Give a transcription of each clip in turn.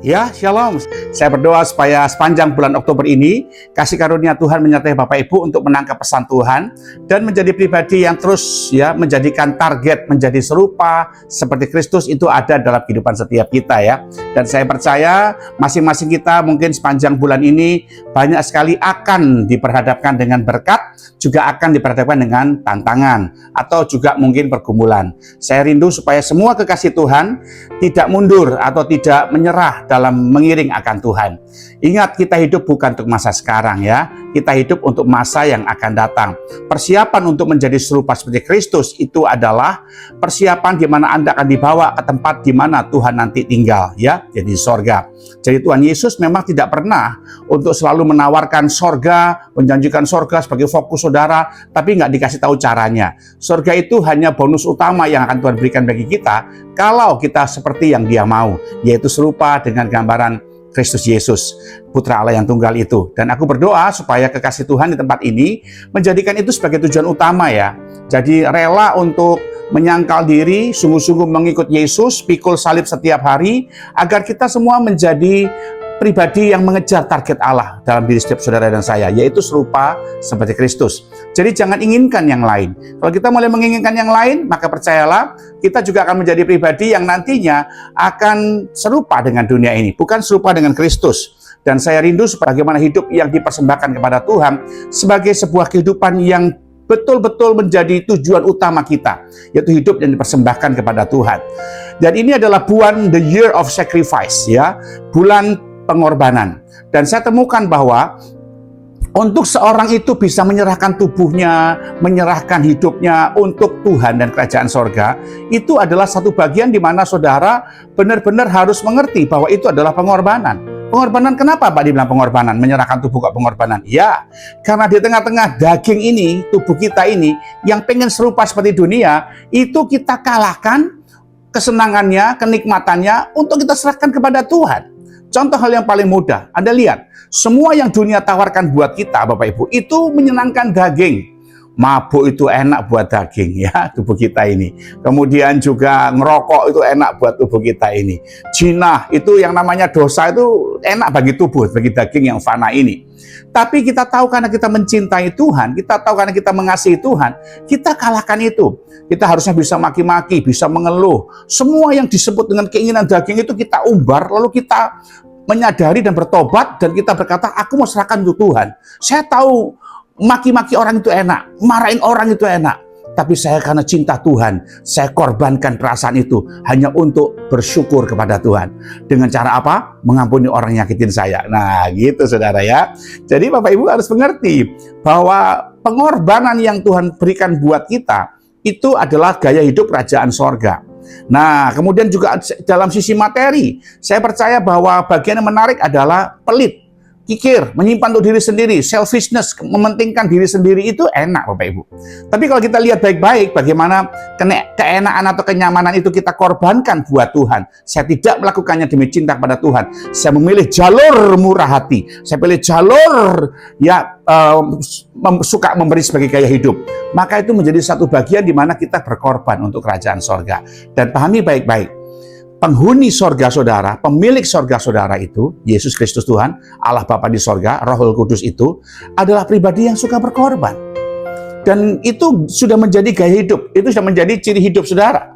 Ya, shalom. Saya berdoa supaya sepanjang bulan Oktober ini, kasih karunia Tuhan menyertai Bapak Ibu untuk menangkap pesan Tuhan dan menjadi pribadi yang terus menjadikan target menjadi serupa seperti Kristus itu ada dalam kehidupan setiap kita ya. Dan saya percaya masing-masing kita mungkin sepanjang bulan ini banyak sekali akan diperhadapkan dengan berkat, juga akan diperhadapkan dengan tantangan atau juga mungkin pergumulan. Saya rindu supaya semua kekasih Tuhan tidak mundur atau tidak menyerah dalam mengiring akan Tuhan. Ingat, kita hidup bukan untuk masa sekarang ya. Kita hidup untuk masa yang akan datang. Persiapan untuk menjadi serupa seperti Kristus itu adalah persiapan di mana Anda akan dibawa ke tempat di mana Tuhan nanti tinggal ya, jadi sorga. Jadi Tuhan Yesus memang tidak pernah untuk selalu menawarkan sorga, menjanjikan sorga sebagai fokus saudara, tapi nggak dikasih tahu caranya. Sorga itu hanya bonus utama yang akan Tuhan berikan bagi kita kalau kita seperti yang Dia mau, yaitu serupa dengan gambaran Kristus Yesus, Putra Allah yang tunggal itu. Dan aku berdoa supaya kekasih Tuhan di tempat ini menjadikan itu sebagai tujuan utama ya. Jadi rela untuk menyangkal diri, sungguh-sungguh mengikut Yesus, pikul salib setiap hari, agar kita semua menjadi pribadi yang mengejar target Allah dalam diri setiap saudara dan saya, yaitu serupa seperti Kristus. Jadi jangan inginkan yang lain. Kalau kita mulai menginginkan yang lain, maka percayalah, kita juga akan menjadi pribadi yang nantinya akan serupa dengan dunia ini, bukan serupa dengan Kristus. Dan saya rindu bagaimana hidup yang dipersembahkan kepada Tuhan sebagai sebuah kehidupan yang betul-betul menjadi tujuan utama kita, yaitu hidup yang dipersembahkan kepada Tuhan. Dan ini adalah bulan the year of sacrifice ya, bulan pengorbanan. Dan saya temukan bahwa untuk seorang itu bisa menyerahkan tubuhnya, menyerahkan hidupnya untuk Tuhan dan kerajaan sorga, itu adalah satu bagian di mana saudara benar-benar harus mengerti bahwa itu adalah pengorbanan. Pengorbanan kenapa Pak dibilang pengorbanan? Menyerahkan tubuh kok pengorbanan? Ya, karena di tengah-tengah daging ini, tubuh kita ini, yang pengen serupa seperti dunia, itu kita kalahkan kesenangannya, kenikmatannya, untuk kita serahkan kepada Tuhan. Contoh hal yang paling mudah, Anda lihat, semua yang dunia tawarkan buat kita, Bapak Ibu, itu menyenangkan daging. Mabuk itu enak buat daging ya, tubuh kita ini. Kemudian juga ngerokok itu enak buat tubuh kita ini. Zina itu yang namanya dosa itu enak bagi tubuh, bagi daging yang fana ini. Tapi kita tahu karena kita mencintai Tuhan, kita tahu karena kita mengasihi Tuhan, kita kalahkan itu. Kita harusnya bisa maki-maki, bisa mengeluh. Semua yang disebut dengan keinginan daging itu kita umbar, lalu kita menyadari dan bertobat, dan kita berkata, aku mau serahkan untuk Tuhan. Saya tahu maki-maki orang itu enak, marahin orang itu enak. Tapi saya karena cinta Tuhan, saya korbankan perasaan itu hanya untuk bersyukur kepada Tuhan. Dengan cara apa? Mengampuni orang yang nyakitin saya. Nah gitu saudara ya. Jadi Bapak Ibu harus mengerti bahwa pengorbanan yang Tuhan berikan buat kita, itu adalah gaya hidup kerajaan sorga. Nah kemudian juga dalam sisi materi, saya percaya bahwa bagian yang menarik adalah pelit, kikir, menyimpan untuk diri sendiri, selfishness, mementingkan diri sendiri itu enak Bapak Ibu. Tapi kalau kita lihat baik-baik bagaimana keenakan atau kenyamanan itu kita korbankan buat Tuhan. Saya tidak melakukannya demi cinta kepada Tuhan. Saya memilih jalur murah hati. Saya pilih jalur suka memberi sebagai gaya hidup. Maka itu menjadi satu bagian di mana kita berkorban untuk kerajaan sorga. Dan pahami baik-baik. Penghuni sorga saudara, pemilik sorga saudara itu, Yesus Kristus Tuhan, Allah Bapa di sorga, Roh Kudus itu, adalah pribadi yang suka berkorban. Dan itu sudah menjadi gaya hidup, itu sudah menjadi ciri hidup saudara.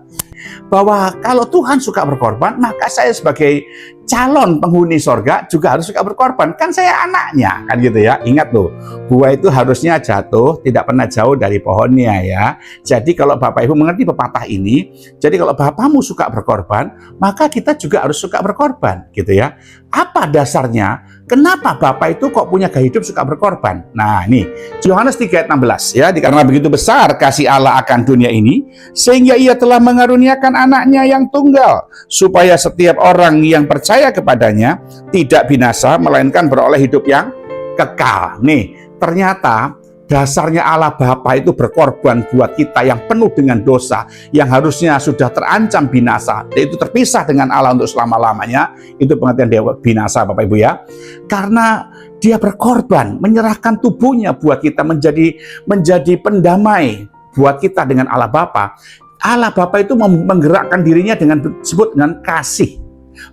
Bahwa kalau Tuhan suka berkorban, maka saya sebagai calon penghuni sorga juga harus suka berkorban. Kan saya anaknya, kan gitu ya. Ingat tuh, buah itu harusnya jatuh, tidak pernah jauh dari pohonnya ya. Jadi kalau Bapak Ibu mengerti pepatah ini, jadi kalau Bapakmu suka berkorban, maka kita juga harus suka berkorban, gitu ya. Apa dasarnya? Kenapa Bapak itu kok punya gaya hidup suka berkorban? Nah ini, Yohanes 3 ayat 16 ya. Karena begitu besar kasih Allah akan dunia ini, sehingga Ia telah mengaruniakan anaknya yang tunggal, supaya setiap orang yang percaya kepadanya tidak binasa, melainkan beroleh hidup yang kekal. Nih, ternyata dasarnya Allah Bapa itu berkorban buat kita yang penuh dengan dosa, yang harusnya sudah terancam binasa, yaitu terpisah dengan Allah untuk selama-lamanya. Itu pengertian dia binasa Bapak Ibu ya. Karena Dia berkorban, menyerahkan tubuhnya buat kita menjadi pendamai buat kita dengan Allah Bapa. Allah Bapa itu menggerakkan dirinya dengan disebut dengan kasih.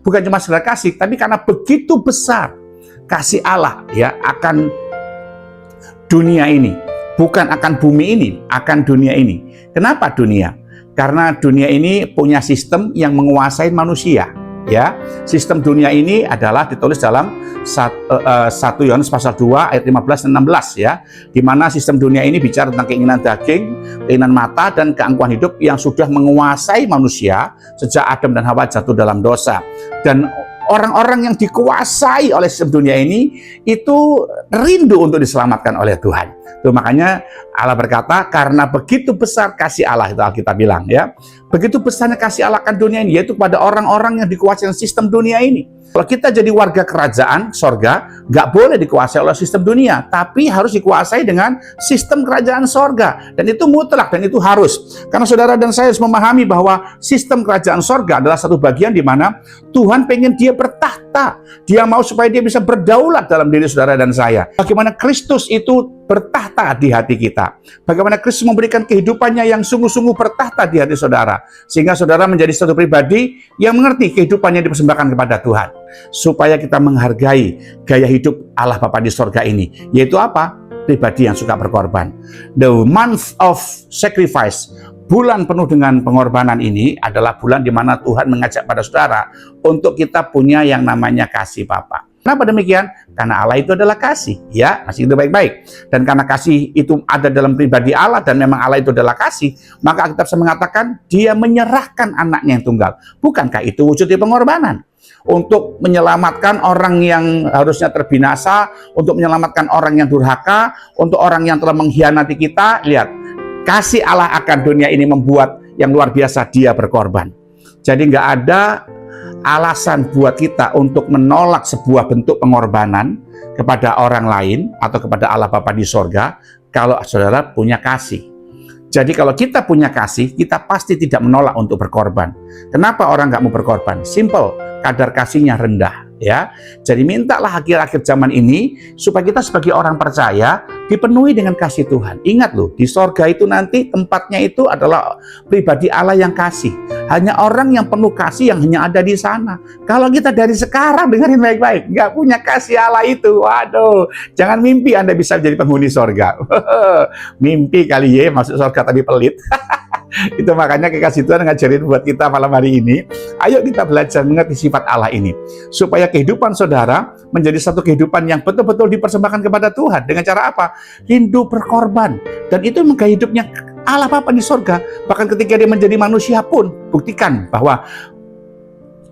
Bukan cuma sekedar kasih, tapi karena begitu besar kasih Allah ya akan dunia ini. Bukan akan bumi ini, akan dunia ini. Kenapa dunia? Karena dunia ini punya sistem yang menguasai manusia. Ya, sistem dunia ini adalah ditulis dalam 1 Yohanes pasal 2 ayat 15 dan 16 ya, di mana sistem dunia ini bicara tentang keinginan daging, keinginan mata dan keangkuhan hidup yang sudah menguasai manusia sejak Adam dan Hawa jatuh dalam dosa. Dan orang-orang yang dikuasai oleh sistem dunia ini itu rindu untuk diselamatkan oleh Tuhan. Tuh, makanya Allah berkata, karena begitu besar kasih Allah, itu Alkitab bilang ya. Begitu besarnya kasih Allah akan dunia ini, yaitu pada orang-orang yang dikuasai sistem dunia ini. Kalau kita jadi warga kerajaan sorga, nggak boleh dikuasai oleh sistem dunia, tapi harus dikuasai dengan sistem kerajaan sorga. Dan itu mutlak, dan itu harus. Karena saudara dan saya harus memahami bahwa sistem kerajaan sorga adalah satu bagian di mana Tuhan pengen dia bertahta. Dia mau supaya dia bisa berdaulat dalam diri saudara dan saya. Bagaimana Kristus itu bertahta di hati kita. Bagaimana Kristus memberikan kehidupannya yang sungguh-sungguh bertahta di hati saudara. Sehingga saudara menjadi satu pribadi yang mengerti kehidupannya dipersembahkan kepada Tuhan. Supaya kita menghargai gaya hidup Allah Bapa di sorga ini. Yaitu apa? Pribadi yang suka berkorban. The month of sacrifice. Bulan penuh dengan pengorbanan ini adalah bulan di mana Tuhan mengajak pada saudara untuk kita punya yang namanya kasih Bapa. Kenapa demikian? Karena Allah itu adalah kasih, ya, masih itu baik-baik. Dan karena kasih itu ada dalam pribadi Allah dan memang Allah itu adalah kasih, maka Alkitab mengatakan Dia menyerahkan anaknya yang tunggal. Bukankah itu wujud dari pengorbanan? Untuk menyelamatkan orang yang harusnya terbinasa, untuk menyelamatkan orang yang durhaka, untuk orang yang telah mengkhianati kita. Lihat, kasih Allah akan dunia ini membuat yang luar biasa, Dia berkorban. Jadi nggak ada alasan buat kita untuk menolak sebuah bentuk pengorbanan kepada orang lain atau kepada Allah Bapa di sorga kalau saudara punya kasih. Jadi kalau kita punya kasih, kita pasti tidak menolak untuk berkorban. Kenapa orang nggak mau berkorban? Simple, kadar kasihnya rendah. Ya, jadi mintalah akhir-akhir zaman ini supaya kita sebagai orang percaya dipenuhi dengan kasih Tuhan. Ingat loh, di sorga itu nanti tempatnya itu adalah pribadi Allah yang kasih. Hanya orang yang penuh kasih yang hanya ada di sana. Kalau kita dari sekarang dengerin baik-baik, nggak punya kasih Allah itu, waduh, jangan mimpi Anda bisa menjadi penghuni sorga. Mimpi kali ya, masuk sorga tapi pelit. Itu makanya kekasih Tuhan ngajarin buat kita malam hari ini, ayo kita belajar mengerti sifat Allah ini, supaya kehidupan saudara menjadi satu kehidupan yang betul-betul dipersembahkan kepada Tuhan. Dengan cara apa? Rindu berkorban. Dan itu gaya hidupnya Allah Bapa di sorga. Bahkan ketika dia menjadi manusia pun, buktikan bahwa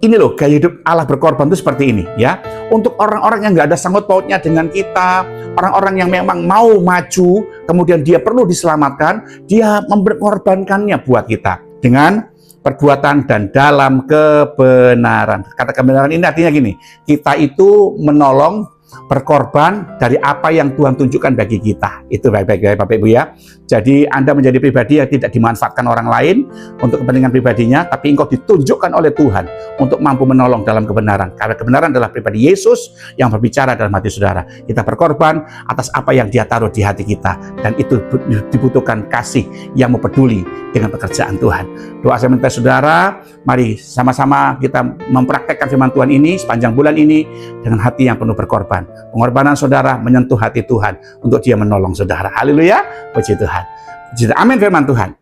ini loh, gaya hidup Allah berkorban itu seperti ini ya. Untuk orang-orang yang nggak ada sangkut pautnya dengan kita, orang-orang yang memang mau maju, kemudian dia perlu diselamatkan, dia memperkorbankannya buat kita dengan perbuatan dan dalam kebenaran. Kata kebenaran ini artinya gini, kita itu menolong, berkorban dari apa yang Tuhan tunjukkan bagi kita. Itu baik-baik Bapak Ibu ya. Jadi Anda menjadi pribadi yang tidak dimanfaatkan orang lain untuk kepentingan pribadinya, tapi engkau ditunjukkan oleh Tuhan untuk mampu menolong dalam kebenaran. Karena kebenaran adalah pribadi Yesus yang berbicara dalam hati saudara. Kita berkorban atas apa yang Dia taruh di hati kita, dan itu dibutuhkan kasih yang mau peduli dengan pekerjaan Tuhan. Doa saya minta saudara, mari sama-sama kita mempraktekkan firman Tuhan ini sepanjang bulan ini dengan hati yang penuh berkorban. Pengorbanan saudara menyentuh hati Tuhan untuk Dia menolong saudara. Haleluya, puji Tuhan. Amin firman Tuhan.